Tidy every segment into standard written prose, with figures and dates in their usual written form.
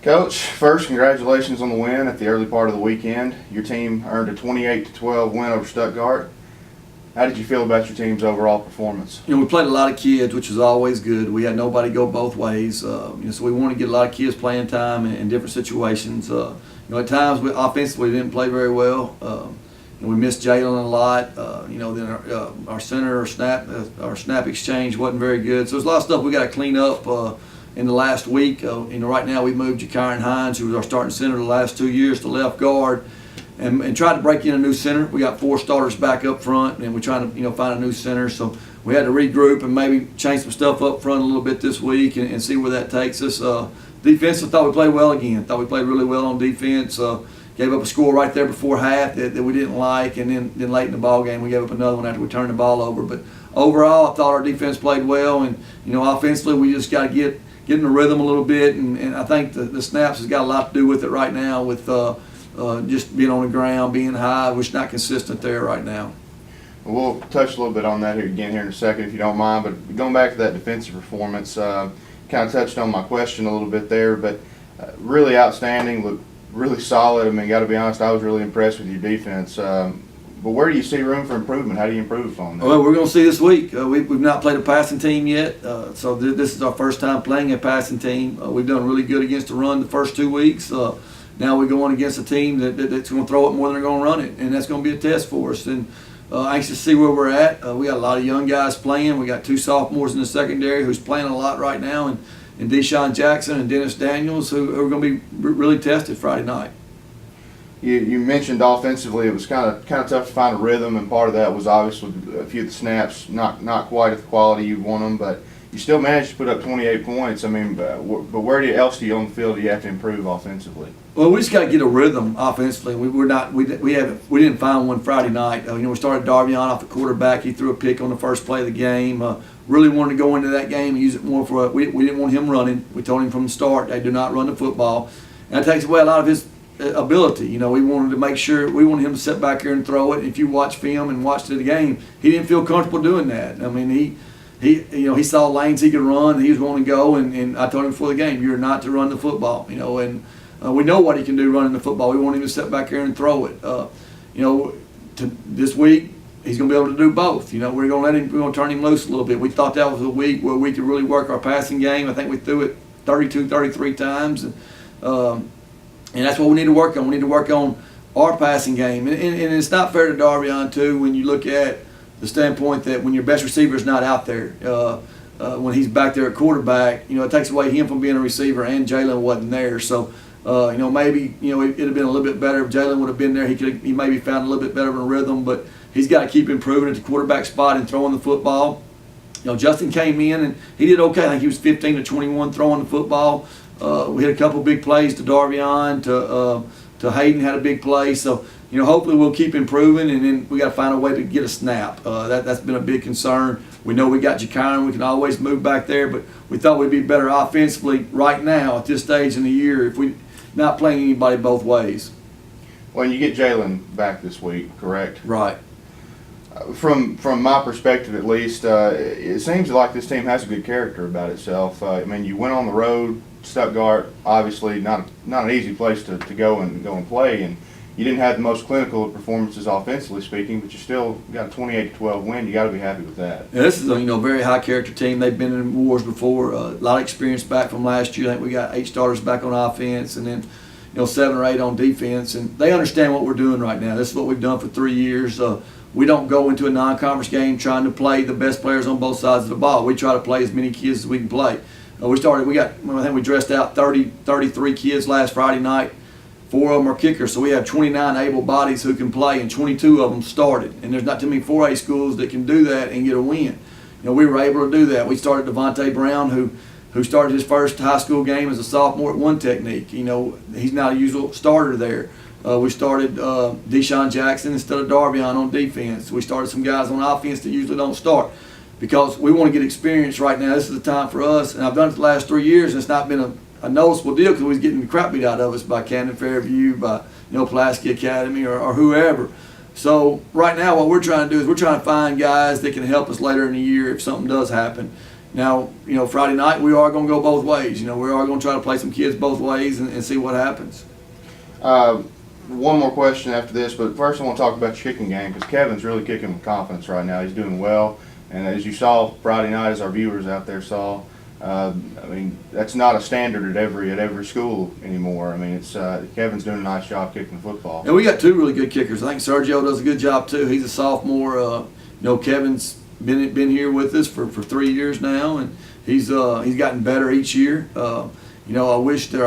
Coach, first, congratulations on the win at the early part of the weekend. Your team earned a 28-12 win over Stuttgart. How did you feel about your team's overall performance? We played a lot of kids, which is always good. We had nobody go both ways, so we want to get a lot of kids playing time in different situations. At times, offensively, we didn't play very well. We missed Jalen a lot. Then our center, our snap exchange wasn't very good. So there's a lot of stuff we got to clean up in the last week. Right now we moved Jakaren Hines, who was our starting center the last 2 years, to left guard, and tried to break in a new center. We got 4 starters back up front, and we're trying to find a new center. So we had to regroup and maybe change some stuff up front a little bit this week and see where that takes us. Defense, I thought we played well again. Thought we played really well on defense. Gave up a score right there before half that we didn't like, and then late in the ball game we gave up another one after we turned the ball over. But overall, I thought our defense played well, and offensively we just got to get in the rhythm a little bit, and I think the snaps has got a lot to do with it right now, with just being on the ground, being high. We're just not consistent there right now. We'll touch a little bit on that here again here in a second, if you don't mind. But going back to that defensive performance, kind of touched on my question a little bit there, but really outstanding, looked really solid. I mean, got to be honest, I was really impressed with your defense. But where do you see room for improvement? How do you improve on that? Well, we're going to see this week. We've not played a passing team yet, so this is our first time playing a passing team. We've done really good against the run the first 2 weeks. Now we're going against a team that's going to throw it more than they're going to run it, and that's going to be a test for us. And anxious to see where we're at. We got a lot of young guys playing. We got 2 sophomores in the secondary who's playing a lot right now, and Deshaun Jackson and Dennis Daniels, who are going to be really tested Friday night. You mentioned offensively it was kind of tough to find a rhythm, and part of that was obviously a few of the snaps not quite at the quality you'd want them, but you still managed to put up 28 points. I mean, but where else do you on the field do you have to improve offensively? Well, we just got to get a rhythm offensively. We didn't find one Friday night. We started Darvion off the quarterback. He threw a pick on the first play of the game. Really wanted to go into that game and use it more for. We didn't want him running. We told him from the start they do not run the football, and that takes away a lot of his ability. We wanted to make sure we wanted him to sit back here and throw it. If you watch film and watched the game, he didn't feel comfortable doing that. I mean, he saw lanes he could run, and he was wanting to go. And I told him before the game, you're not to run the football. And we know what he can do running the football. We want him to sit back here and throw it. This week he's going to be able to do both. We're going to turn him loose a little bit. We thought that was a week where we could really work our passing game. I think we threw it 32, 33 times. And that's what we need to work on. We need to work on our passing game. And it's not fair to Darvion, too, when you look at the standpoint that when your best receiver is not out there, when he's back there at quarterback, it takes away him from being a receiver, and Jalen wasn't there. So, maybe, it would have been a little bit better if Jalen would have been there. He maybe found a little bit better of a rhythm, but he's got to keep improving at the quarterback spot and throwing the football. Justin came in, and he did okay. I think he was 15 to 21 throwing the football. We had a couple big plays to Darvion, to Hayden had a big play. So, hopefully we'll keep improving, and then we got to find a way to get a snap. That's been a big concern. We know we got Jakaren. We can always move back there, but we thought we'd be better offensively right now at this stage in the year if we not playing anybody both ways. Well, you get Jalen back this week, correct? Right. From my perspective, at least, it seems like this team has a good character about itself. I mean, you went on the road. Stuttgart, obviously not an easy place to go and play, and you didn't have the most clinical of performances offensively speaking, but you still got a 28-12 win. You got to be happy with that. Yeah, this is a very high character team. They've been in wars before. A lot of experience back from last year. I think we got 8 starters back on offense, and then 7 or 8 on defense, and they understand what we're doing right now. This is what we've done for 3 years. We don't go into a non-conference game trying to play the best players on both sides of the ball. We try to play as many kids as we can play. I think we dressed out 33 kids last Friday night. 4 of them are kickers, so we have 29 able bodies who can play, and 22 of them started. And there's not too many 4A schools that can do that and get a win. We were able to do that. We started Devontae Brown, who started his first high school game as a sophomore at one technique. He's not a usual starter there. We started Deshaun Jackson instead of Darvion on defense. We started some guys on offense that usually don't start, because we want to get experience right now. This is the time for us, and I've done it the last 3 years, and it's not been a noticeable deal because we was getting the crap beat out of us by Camden Fairview, by Pulaski Academy, or whoever. So right now what we're trying to do is we're trying to find guys that can help us later in the year if something does happen. Now, Friday night we are going to go both ways. We are going to try to play some kids both ways and see what happens. One more question after this, but first I want to talk about your kicking game because Kevin's really kicking with confidence right now. He's doing well, and as you saw Friday night, as our viewers out there saw, I mean that's not a standard at every school anymore. I mean it's Kevin's doing a nice job kicking the football. And we got two really good kickers. I think Sergio does a good job too. He's a sophomore. Kevin's been here with us for 3 years now, and he's gotten better each year. I wish he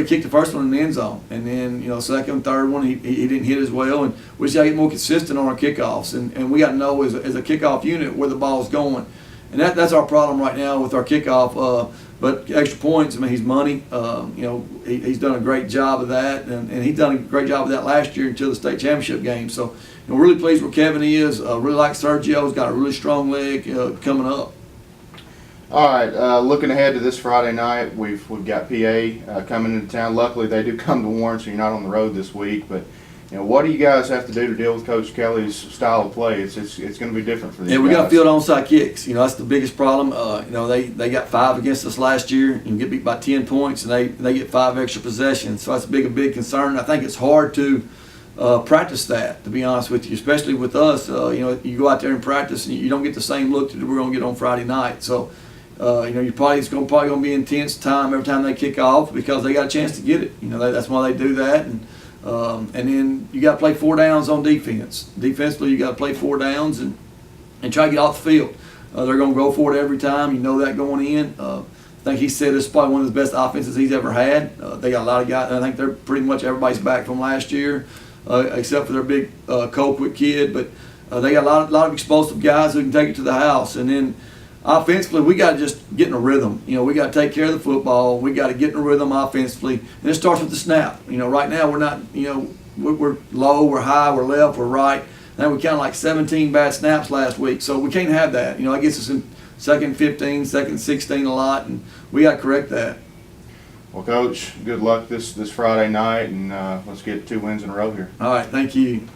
kicked the first one in the end zone, and then second, third one he didn't hit as well, and we just got to get more consistent on our kickoffs, and we got to know as a kickoff unit where the ball's going, and that's our problem right now with our kickoff. But extra points, I mean, he's money. He's done a great job of that, and he's done a great job of that last year until the state championship game. So, we're really pleased where Kevin is. Really like Sergio's got a really strong leg coming up. All right, looking ahead to this Friday night, we've got PA coming into town. Luckily, they do come to Warren, so you're not on the road this week. But what do you guys have to do to deal with Coach Kelly's style of play? It's going to be different for these guys. Yeah, we got to field onside kicks. That's the biggest problem. They got 5 against us last year and get beat by 10 points, and they get 5 extra possessions. So that's a big concern. I think it's hard to practice that, to be honest with you, especially with us. You go out there and practice, and you don't get the same look that we're going to get on Friday night. So. It's probably going to be intense time every time they kick off because they got a chance to get it. That's why they do that, and then you got to play 4 downs on defense. Defensively, you got to play 4 downs and try to get off the field. They're going to go for it every time. You know that going in. I think he said this is probably one of the best offenses he's ever had. They got a lot of guys. I think they're pretty much everybody's back from last year, except for their big Colquitt kid. But they got a lot of explosive guys who can take it to the house, and then. Offensively, we got to just get in a rhythm. We got to take care of the football. We got to get in a rhythm offensively, and it starts with the snap. Right now we're not. We're low, we're high, we're left, we're right. Now we counted like 17 bad snaps last week, so we can't have that. That gets us in second 15, second 16 a lot, and we got to correct that. Well, Coach, good luck this Friday night, and let's get 2 wins in a row here. All right, thank you.